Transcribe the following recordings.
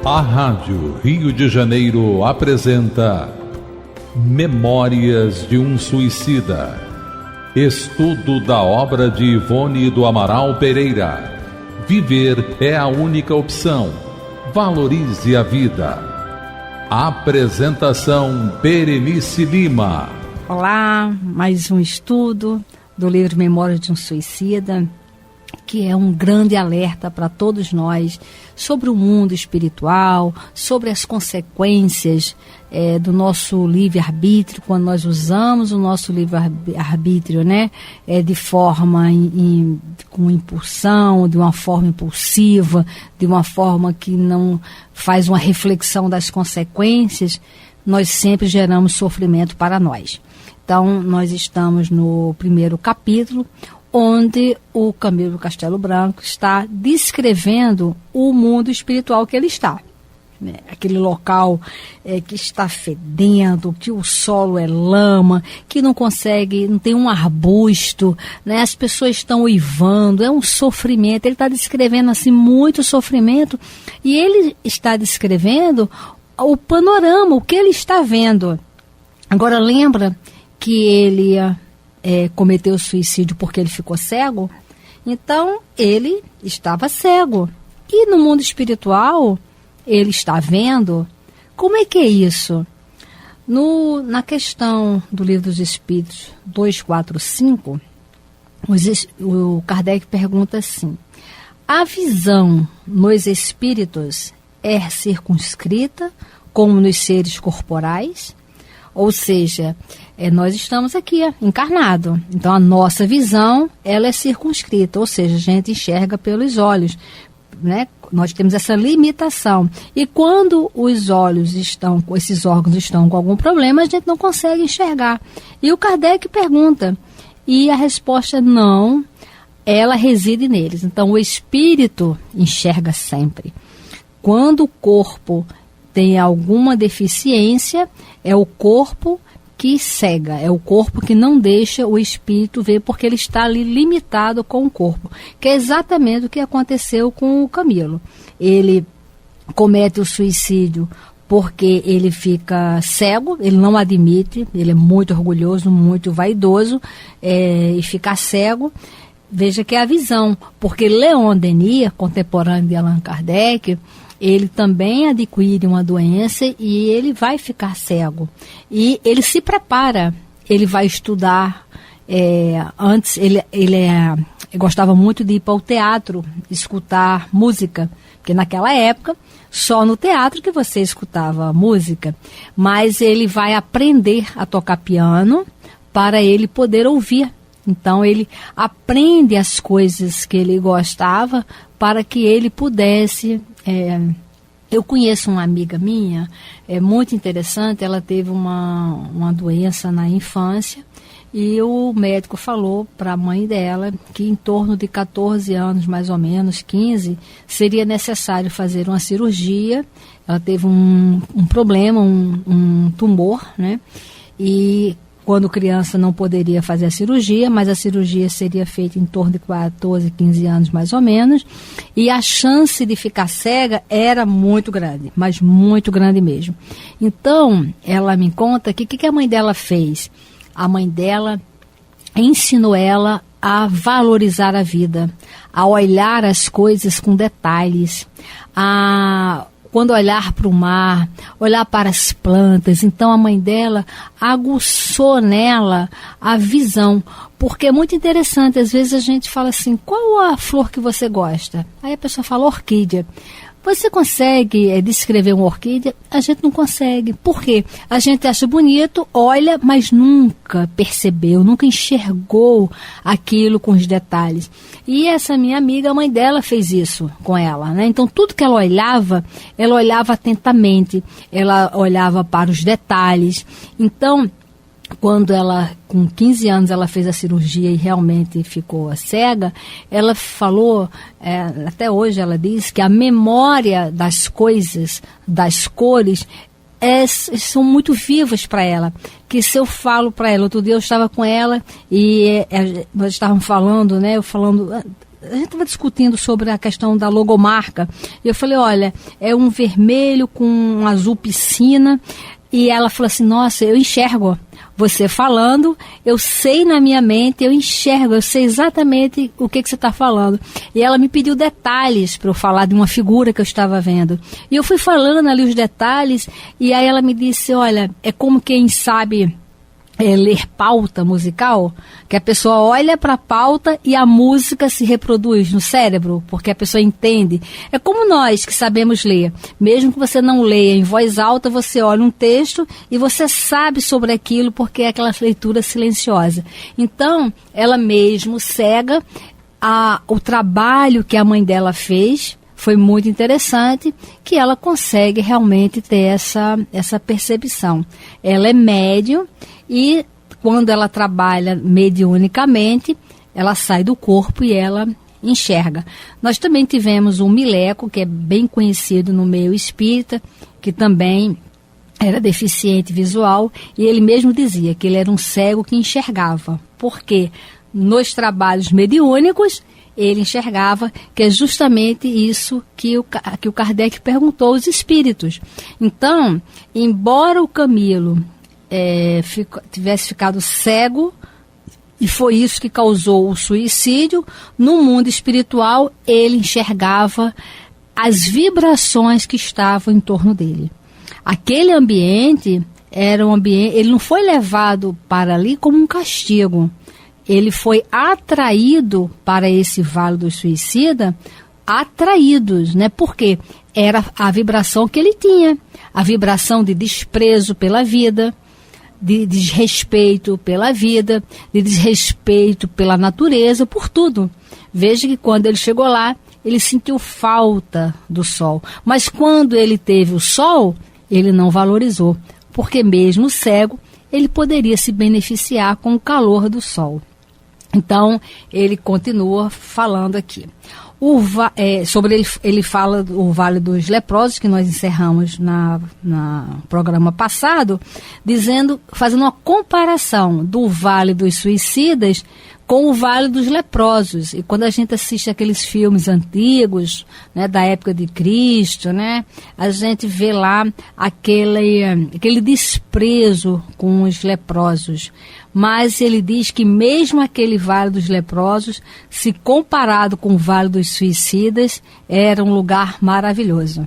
A Rádio Rio de Janeiro apresenta Memórias de um Suicida. Estudo da obra de Ivone do Amaral Pereira. Viver é a única opção. Valorize a vida. Apresentação Berenice Lima. Olá, mais um estudo do livro Memórias de um Suicida, que é um grande alerta para todos nós sobre o mundo espiritual, sobre as consequências do nosso livre-arbítrio, quando nós usamos o nosso livre-arbítrio, de forma com impulsão, de uma forma impulsiva, de uma forma que não faz uma reflexão das consequências, nós sempre geramos sofrimento para nós. Então, nós estamos no primeiro capítulo, onde o Camilo Castelo Branco está descrevendo o mundo espiritual que ele está. Aquele local que está fedendo, que o solo é lama, que não tem um arbusto, as pessoas estão uivando, é um sofrimento. Ele está descrevendo assim muito sofrimento, e ele está descrevendo o panorama, o que ele está vendo. Agora, lembra que ele cometeu suicídio porque ele ficou cego? Então, ele estava cego. E no mundo espiritual, ele está vendo? Como é que é isso? Na questão do Livro dos Espíritos 245, o Kardec pergunta assim: a visão nos espíritos é circunscrita como nos seres corporais? Ou seja, nós estamos aqui encarnados, então a nossa visão ela é circunscrita, ou seja, a gente enxerga pelos olhos, Nós temos essa limitação, e quando os olhos esses órgãos estão com algum problema, a gente não consegue enxergar. E o Kardec pergunta, e a resposta é não, ela reside neles. Então o espírito enxerga sempre. Quando o corpo tem alguma deficiência, é o corpo que cega, é o corpo que não deixa o espírito ver, porque ele está ali limitado com o corpo, que é exatamente o que aconteceu com o Camilo. Ele comete o suicídio porque ele fica cego, ele não admite, ele é muito orgulhoso, muito vaidoso, e ficar cego. Veja que é a visão, porque Leon Denis, contemporâneo de Allan Kardec, ele também adquire uma doença e ele vai ficar cego. E ele se prepara, ele vai estudar. Antes, ele gostava muito de ir para o teatro, escutar música, porque naquela época, só no teatro que você escutava música. Mas ele vai aprender a tocar piano para ele poder ouvir. Então, ele aprende as coisas que ele gostava para que ele pudesse... Eu conheço uma amiga minha, muito interessante, ela teve uma doença na infância, e o médico falou para a mãe dela que em torno de 14 anos, mais ou menos, 15, seria necessário fazer uma cirurgia. Ela teve um problema, um tumor, e quando criança não poderia fazer a cirurgia, mas a cirurgia seria feita em torno de 14, 15 anos mais ou menos, e a chance de ficar cega era muito grande, mas muito grande mesmo. Então, ela me conta que o que a mãe dela fez? A mãe dela ensinou ela a valorizar a vida, a olhar as coisas com detalhes, quando olhar para o mar, olhar para as plantas. Então a mãe dela aguçou nela a visão, porque é muito interessante. Às vezes a gente fala assim: qual a flor que você gosta? Aí a pessoa fala orquídea. Você consegue descrever uma orquídea? A gente não consegue. Por quê? A gente acha bonito, olha, mas nunca percebeu, nunca enxergou aquilo com os detalhes. E essa minha amiga, a mãe dela fez isso com ela, Então, tudo que ela olhava atentamente, ela olhava para os detalhes. Então, quando ela, com 15 anos, ela fez a cirurgia e realmente ficou cega, ela falou, até hoje ela diz que a memória das coisas, das cores, são muito vivas para ela. Que se eu falo para ela, outro dia eu estava com ela e nós estávamos falando, a gente estava discutindo sobre a questão da logomarca. Eu falei, olha, é um vermelho com um azul piscina. E ela falou assim, nossa, eu enxergo você falando, eu sei na minha mente, eu enxergo, eu sei exatamente o que você está falando. E ela me pediu detalhes para eu falar de uma figura que eu estava vendo. E eu fui falando ali os detalhes, e aí ela me disse, olha, é como quem sabe ler pauta musical, que a pessoa olha para a pauta e a música se reproduz no cérebro, porque a pessoa entende. É como nós que sabemos ler. Mesmo que você não leia em voz alta, você olha um texto e você sabe sobre aquilo, porque é aquela leitura silenciosa. Então, ela mesmo cega, o trabalho que a mãe dela fez foi muito interessante, que ela consegue realmente ter essa percepção. Ela é médium e quando ela trabalha mediunicamente, ela sai do corpo e ela enxerga. Nós também tivemos um Mileco, que é bem conhecido no meio espírita, que também era deficiente visual, e ele mesmo dizia que ele era um cego que enxergava, porque nos trabalhos mediúnicos ele enxergava, que é justamente isso que o Kardec perguntou aos espíritos. Então, embora o Camilo tivesse ficado cego, e foi isso que causou o suicídio, no mundo espiritual ele enxergava as vibrações que estavam em torno dele. Aquele ambiente era um ambiente, ele não foi levado para ali como um castigo. Ele foi atraído para esse Vale do Suicida, atraídos, né? Porque era a vibração que ele tinha, a vibração de desprezo pela vida, de desrespeito pela vida, de desrespeito pela natureza, por tudo. Veja que quando ele chegou lá, ele sentiu falta do sol. Mas quando ele teve o sol, ele não valorizou, porque mesmo cego, ele poderia se beneficiar com o calor do sol. Então, ele continua falando aqui. Ele fala do Vale dos Leprosos, que nós encerramos no programa passado, fazendo uma comparação do Vale dos Suicidas com o Vale dos Leprosos. E quando a gente assiste aqueles filmes antigos, né, da época de Cristo, né, a gente vê lá aquele desprezo com os leprosos. Mas ele diz que mesmo aquele Vale dos Leprosos, se comparado com o Vale dos Suicidas, era um lugar maravilhoso.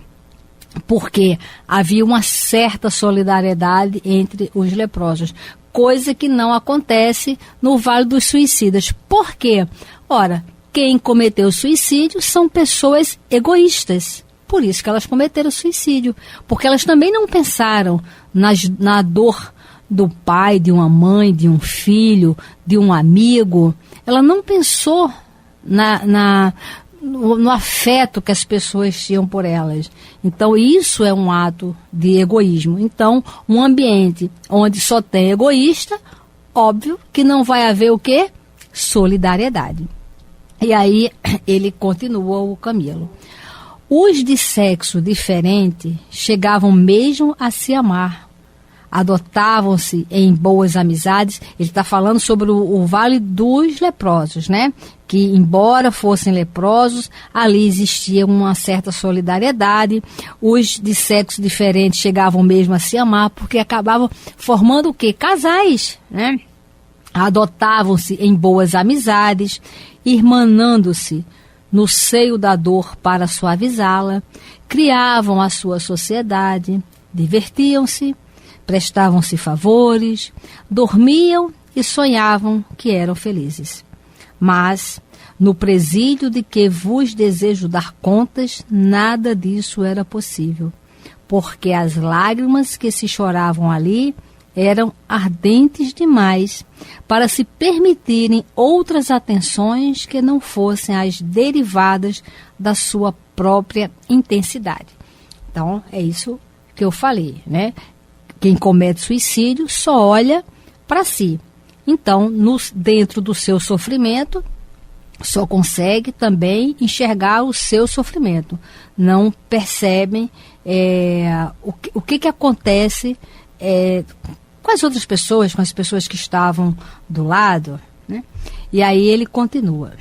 Porque havia uma certa solidariedade entre os leprosos, coisa que não acontece no Vale dos Suicidas. Por quê? Ora, quem cometeu suicídio são pessoas egoístas. Por isso que elas cometeram suicídio. Porque elas também não pensaram na dor do pai, de uma mãe, de um filho, de um amigo. Ela não pensou no afeto que as pessoas tinham por elas. Então, isso é um ato de egoísmo. Então, um ambiente onde só tem egoísta, óbvio que não vai haver o quê? Solidariedade. E aí, ele continua, o Camilo. Os de sexo diferente chegavam mesmo a se amar. Adotavam-se em boas amizades. Ele está falando sobre o Vale dos Leprosos, né? Que, embora fossem leprosos, ali existia uma certa solidariedade. Os de sexo diferente chegavam mesmo a se amar, porque acabavam formando o quê? Casais, né? Adotavam-se em boas amizades, irmanando-se no seio da dor para suavizá-la, criavam a sua sociedade, divertiam-se, prestavam-se favores, dormiam e sonhavam que eram felizes. Mas, no presídio de que vos desejo dar contas, nada disso era possível, porque as lágrimas que se choravam ali eram ardentes demais para se permitirem outras atenções que não fossem as derivadas da sua própria intensidade. Então, é isso que eu falei, né? Quem comete suicídio só olha para si. Então, dentro do seu sofrimento, só consegue também enxergar o seu sofrimento. Não percebem o que acontece com as outras pessoas, com as pessoas que estavam do lado, né? E aí ele continua.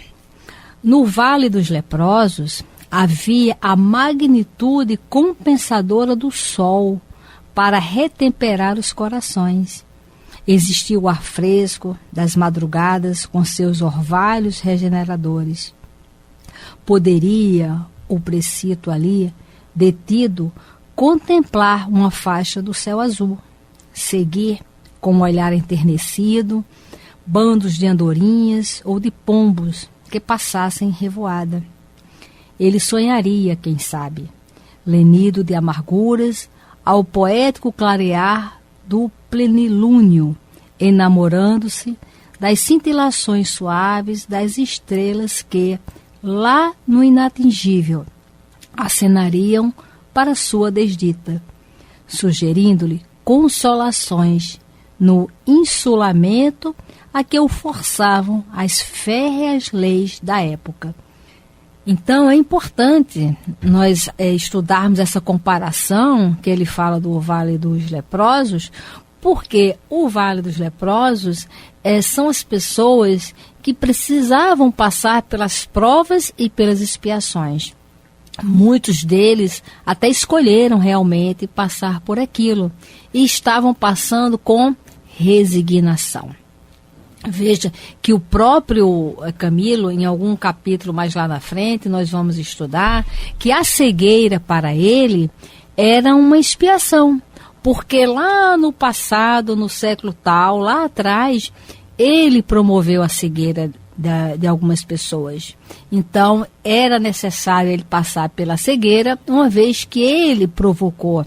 No Vale dos Leprosos havia a magnitude compensadora do sol para retemperar os corações. Existia o ar fresco das madrugadas com seus orvalhos regeneradores. Poderia o precito ali, detido, contemplar uma faixa do céu azul, seguir com um olhar enternecido bandos de andorinhas ou de pombos que passassem revoada. Ele sonharia, quem sabe, lenido de amarguras, ao poético clarear do plenilúnio, enamorando-se das cintilações suaves das estrelas que, lá no inatingível, acenariam para sua desdita, sugerindo-lhe consolações no insulamento a que o forçavam as férreas leis da época. Então é importante nós estudarmos essa comparação que ele fala do Vale dos Leprosos, porque o Vale dos Leprosos são as pessoas que precisavam passar pelas provas e pelas expiações. Muitos deles até escolheram realmente passar por aquilo e estavam passando com resignação. Veja que o próprio Camilo, em algum capítulo mais lá na frente, nós vamos estudar que a cegueira para ele era uma expiação, porque lá no passado, no século tal, lá atrás, ele promoveu a cegueira de algumas pessoas. Então, era necessário ele passar pela cegueira, uma vez que ele provocou,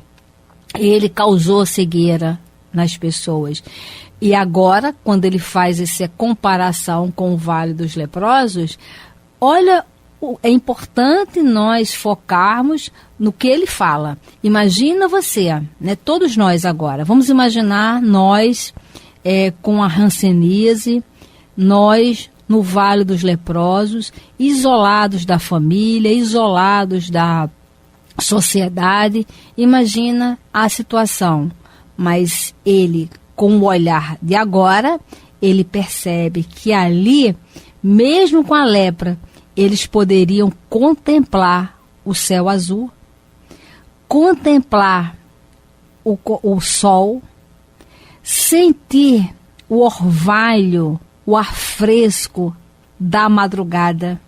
ele causou cegueira nas pessoas. E agora, quando ele faz essa comparação com o Vale dos Leprosos, olha, é importante nós focarmos no que ele fala. Imagina você, né, todos nós agora, vamos imaginar nós com a hanseníase, nós no Vale dos Leprosos, isolados da família, isolados da sociedade. Imagina a situação, mas ele, com o olhar de agora, ele percebe que ali, mesmo com a lepra, eles poderiam contemplar o céu azul, contemplar o sol, sentir o orvalho, o ar fresco da madrugada.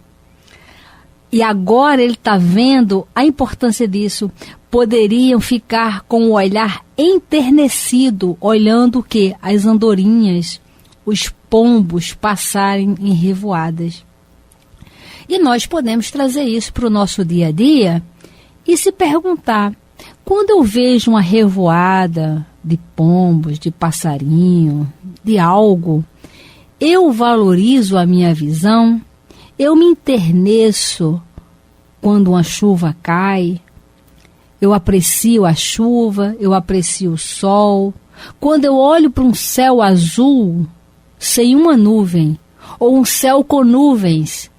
E agora ele está vendo a importância disso. Poderiam ficar com o olhar enternecido, olhando o quê? As andorinhas, os pombos passarem em revoadas. E nós podemos trazer isso para o nosso dia a dia e se perguntar, quando eu vejo uma revoada de pombos, de passarinho, de algo, eu valorizo a minha visão, eu me enterneço quando uma chuva cai, eu aprecio a chuva, eu aprecio o sol. Quando eu olho para um céu azul, sem uma nuvem, ou um céu com nuvens,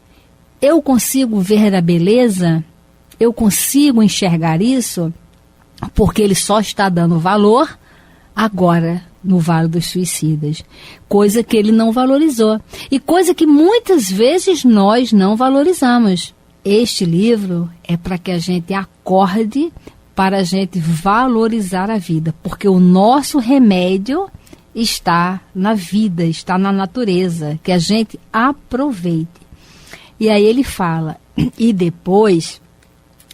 eu consigo ver a beleza? Eu consigo enxergar isso? Porque ele só está dando valor agora no Vale dos Suicidas, coisa que ele não valorizou e coisa que muitas vezes nós não valorizamos. Este livro é para que a gente acorde, para a gente valorizar a vida, porque o nosso remédio está na vida, está na natureza, que a gente aproveite. E aí ele fala, e depois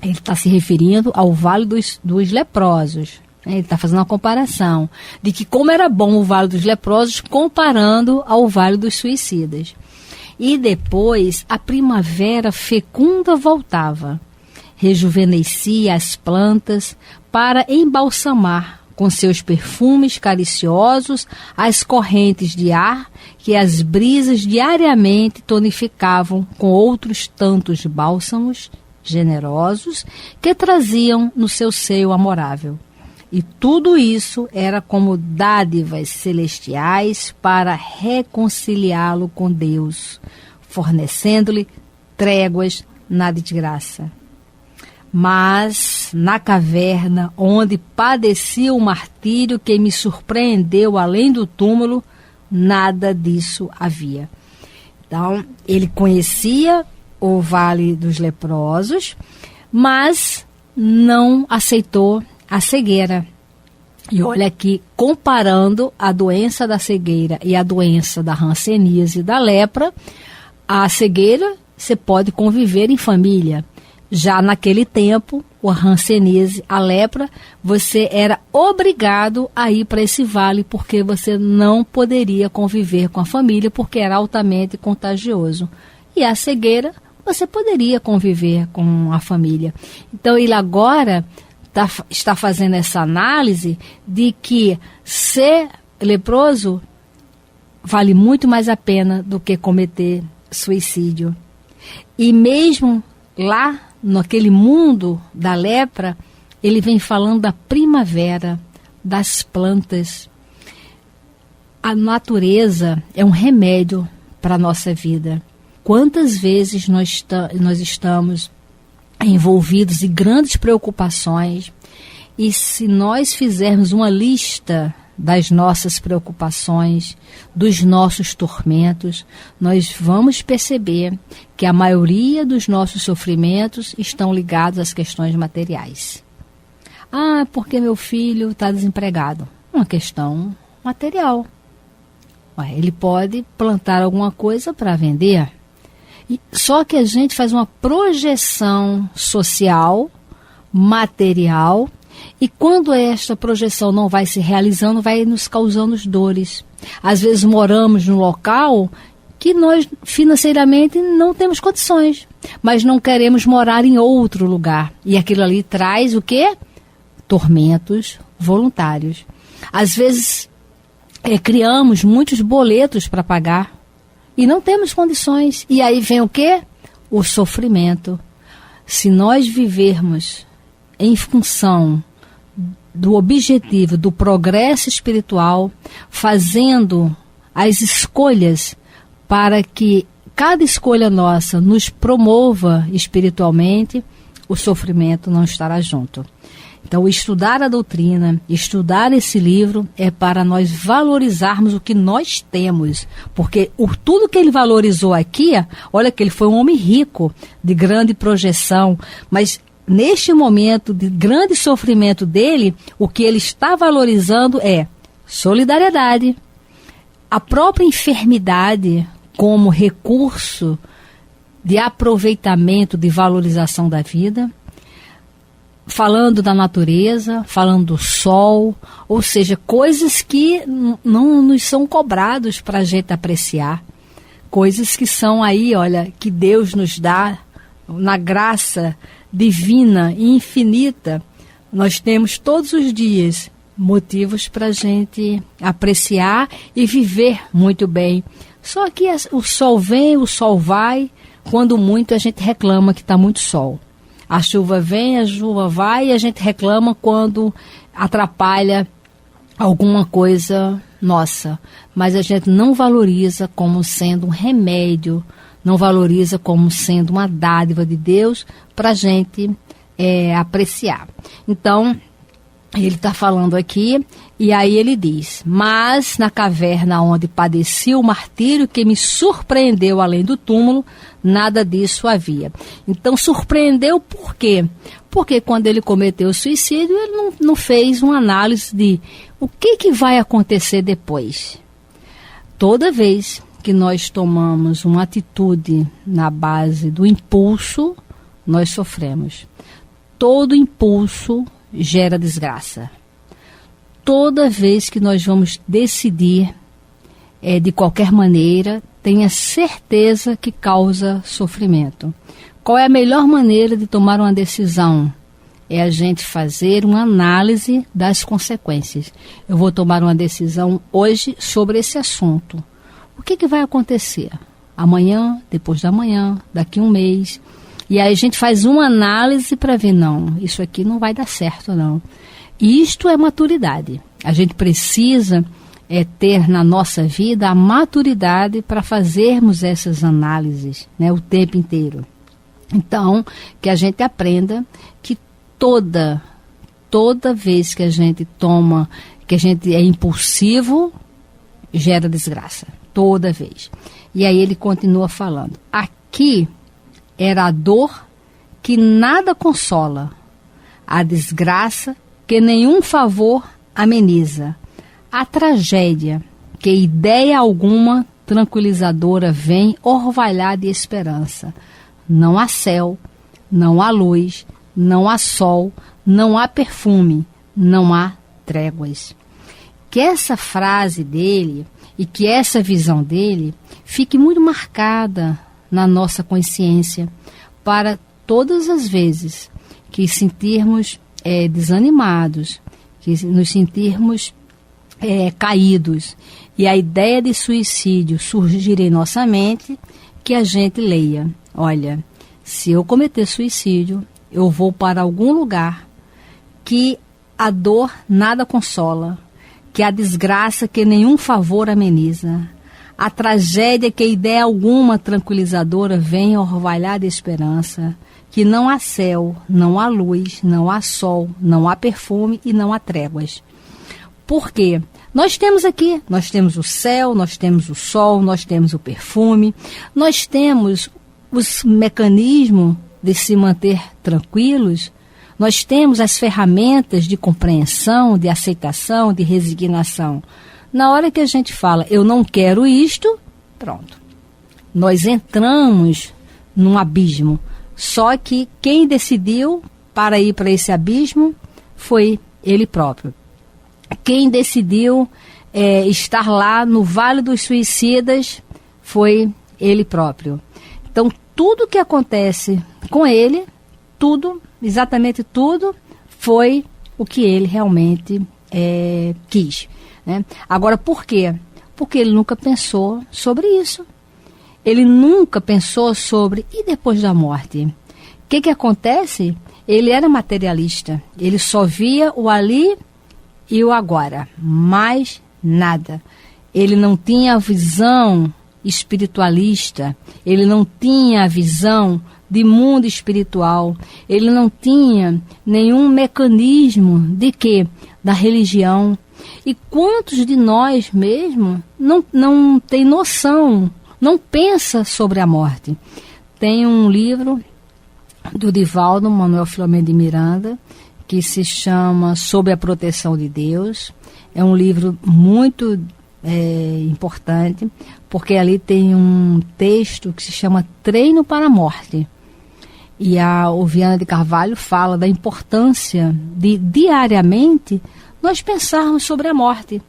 ele está se referindo ao Vale dos Leprosos. Ele está fazendo uma comparação de que como era bom o Vale dos Leprosos comparando ao Vale dos Suicidas. E depois a primavera fecunda voltava, rejuvenescia as plantas para embalsamar com seus perfumes cariciosos as correntes de ar que as brisas diariamente tonificavam com outros tantos bálsamos generosos que traziam no seu seio amorável. E tudo isso era como dádivas celestiais para reconciliá-lo com Deus, fornecendo-lhe tréguas na desgraça. Mas, na caverna, onde padeci o martírio que me surpreendeu além do túmulo, nada disso havia. Então, ele conhecia o Vale dos Leprosos, mas não aceitou a cegueira. E olha aqui, comparando a doença da cegueira e a doença da hanseníase e da lepra, a cegueira você pode conviver em família. Já naquele tempo, a hanseníase, a lepra, você era obrigado a ir para esse vale porque você não poderia conviver com a família porque era altamente contagioso. E a cegueira, você poderia conviver com a família. Então, ele agora está fazendo essa análise de que ser leproso vale muito mais a pena do que cometer suicídio. E mesmo lá, naquele mundo da lepra, ele vem falando da primavera, das plantas. A natureza é um remédio para a nossa vida. Quantas vezes nós estamos envolvidos em grandes preocupações, e se nós fizermos uma lista das nossas preocupações, dos nossos tormentos, nós vamos perceber que a maioria dos nossos sofrimentos estão ligados às questões materiais. Ah, porque meu filho está desempregado. Uma questão material. Ele pode plantar alguma coisa para vender. Só que a gente faz uma projeção social, material, e quando esta projeção não vai se realizando, vai nos causando dores. Às vezes moramos num local que nós financeiramente não temos condições, mas não queremos morar em outro lugar. E aquilo ali traz o quê? Tormentos voluntários. Às vezes criamos muitos boletos para pagar e não temos condições. E aí vem o quê? O sofrimento. Se nós vivermos em função do objetivo do progresso espiritual, fazendo as escolhas para que cada escolha nossa nos promova espiritualmente, o sofrimento não estará junto. Então, estudar a doutrina, estudar esse livro é para nós valorizarmos o que nós temos. Porque tudo que ele valorizou aqui, olha que ele foi um homem rico, de grande projeção, mas neste momento de grande sofrimento dele, o que ele está valorizando é solidariedade, a própria enfermidade como recurso de aproveitamento, de valorização da vida, falando da natureza, falando do sol, ou seja, coisas que não nos são cobrados para a gente apreciar, coisas que são aí, olha, que Deus nos dá na graça divina e infinita. Nós temos todos os dias motivos para a gente apreciar e viver muito bem. Só que o sol vem, o sol vai, quando muito a gente reclama que está muito sol. A chuva vem, a chuva vai e a gente reclama quando atrapalha alguma coisa nossa. Mas a gente não valoriza como sendo um remédio, não valoriza como sendo uma dádiva de Deus para a gente apreciar. Então, ele está falando aqui, e aí ele diz: mas na caverna onde padeci o martírio que me surpreendeu além do túmulo, nada disso havia. Então, surpreendeu por quê? Porque quando ele cometeu o suicídio, ele não fez uma análise de o que vai acontecer depois. Toda vez que nós tomamos uma atitude na base do impulso, nós sofremos. Todo impulso gera desgraça. Toda vez que nós vamos decidir de qualquer maneira, tenha certeza que causa sofrimento. Qual é a melhor maneira de tomar uma decisão? É a gente fazer uma análise das consequências. Eu vou tomar uma decisão hoje sobre esse assunto. O que vai acontecer? Amanhã, depois da manhã, daqui a um mês. E aí a gente faz uma análise para ver, não, isso aqui não vai dar certo, não. Isto é maturidade. A gente precisa ter na nossa vida a maturidade para fazermos essas análises, né, o tempo inteiro. Então, que a gente aprenda que toda vez que a gente toma, que a gente é impulsivo, gera desgraça. Toda vez. E aí ele continua falando. Aqui era a dor que nada consola, a desgraça que nenhum favor ameniza, a tragédia que ideia alguma tranquilizadora vem orvalhar de esperança. Não há céu, não há luz, não há sol, não há perfume, não há tréguas. Que essa frase dele e que essa visão dele fique muito marcada na nossa consciência para todas as vezes que sentirmos desanimados, que nos sentirmos caídos e a ideia de suicídio surgir em nossa mente, que a gente leia: olha, se eu cometer suicídio, eu vou para algum lugar que a dor nada consola, que a desgraça que nenhum favor ameniza, a tragédia que ideia alguma tranquilizadora vem orvalhar de esperança, que não há céu, não há luz, não há sol, não há perfume e não há tréguas. Por quê? Nós temos o céu, nós temos o sol, nós temos o perfume, nós temos os mecanismos de se manter tranquilos, nós temos as ferramentas de compreensão, de aceitação, de resignação. Na hora que a gente fala, eu não quero isto, pronto. Nós entramos num abismo. Só que quem decidiu para ir para esse abismo foi ele próprio. Quem decidiu estar lá no Vale dos Suicidas foi ele próprio. Então, tudo que acontece com ele, exatamente tudo, foi o que ele realmente quis. Né? Agora, por quê? Porque ele nunca pensou sobre isso. Ele nunca pensou sobre, e depois da morte? O que acontece? Ele era materialista. Ele só via o ali e o agora, mais nada. Ele não tinha a visão espiritualista, ele não tinha a visão de mundo espiritual, ele não tinha nenhum mecanismo de quê? Da religião. E quantos de nós mesmo não tem noção, não pensa sobre a morte? Tem um livro do Divaldo Manuel Filomeno de Miranda, que se chama Sob a Proteção de Deus. É um livro muito importante, porque ali tem um texto que se chama Treino para a Morte. E a Viana de Carvalho fala da importância de, diariamente, nós pensarmos sobre a morte.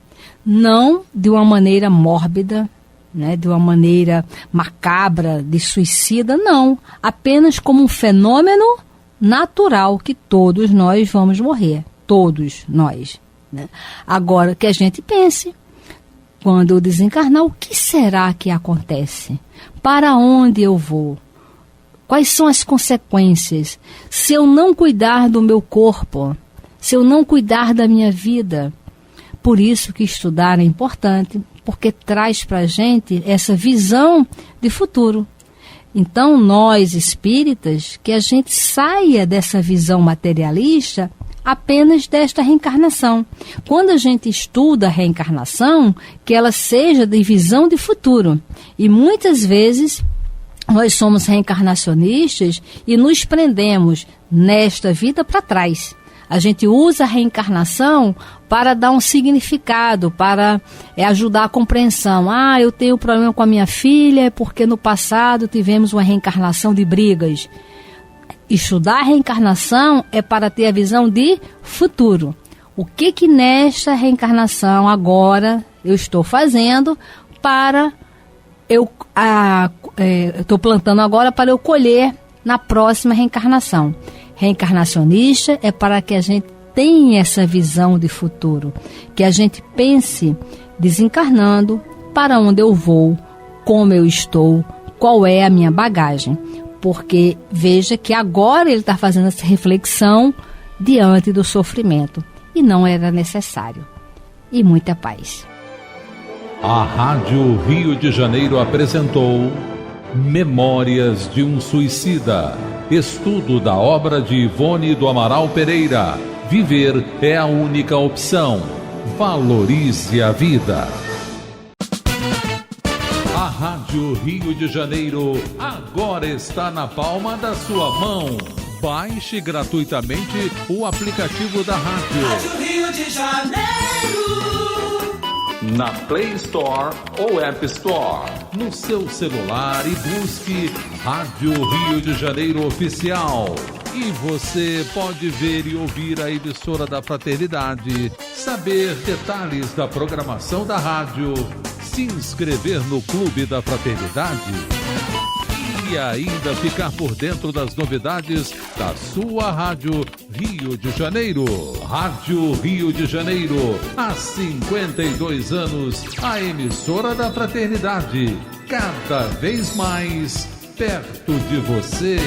Não de uma maneira mórbida, né, de uma maneira macabra, de suicida, não. Apenas como um fenômeno natural que todos nós vamos morrer. Todos nós. Né? Agora, que a gente pense, quando eu desencarnar, o que será que acontece? Para onde eu vou? Quais são as consequências? Se eu não cuidar do meu corpo, se eu não cuidar da minha vida. Por isso que estudar é importante, porque traz para a gente essa visão de futuro. Então, nós espíritas, que a gente saia dessa visão materialista apenas desta reencarnação. Quando a gente estuda a reencarnação, que ela seja de visão de futuro. E muitas vezes nós somos reencarnacionistas e nos prendemos nesta vida para trás. A gente usa a reencarnação para dar um significado, para ajudar a compreensão. Ah, eu tenho problema com a minha filha porque no passado tivemos uma reencarnação de brigas. Estudar a reencarnação é para ter a visão de futuro. O que nesta reencarnação agora eu estou fazendo para estou plantando agora para eu colher na próxima reencarnação. Reencarnacionista é para que a gente tenha essa visão de futuro, que a gente pense desencarnando para onde eu vou, como eu estou, qual é a minha bagagem. Porque veja que agora ele está fazendo essa reflexão diante do sofrimento e não era necessário. E muita paz. A Rádio Rio de Janeiro apresentou Memórias de um Suicida, estudo da obra de Ivone do Amaral Pereira. Viver é a única opção. Valorize a vida. A Rádio Rádio Rio de Janeiro agora está na palma da sua mão. Baixe gratuitamente o aplicativo da rádio. Rádio Rio de Janeiro. Na Play Store ou App Store. No seu celular e busque Rádio Rio de Janeiro Oficial. E você pode ver e ouvir a emissora da Fraternidade, saber detalhes da programação da rádio, se inscrever no Clube da Fraternidade e ainda ficar por dentro das novidades da sua Rádio Rio de Janeiro. Rádio Rio de Janeiro, há 52 anos, a emissora da Fraternidade, cada vez mais perto de você.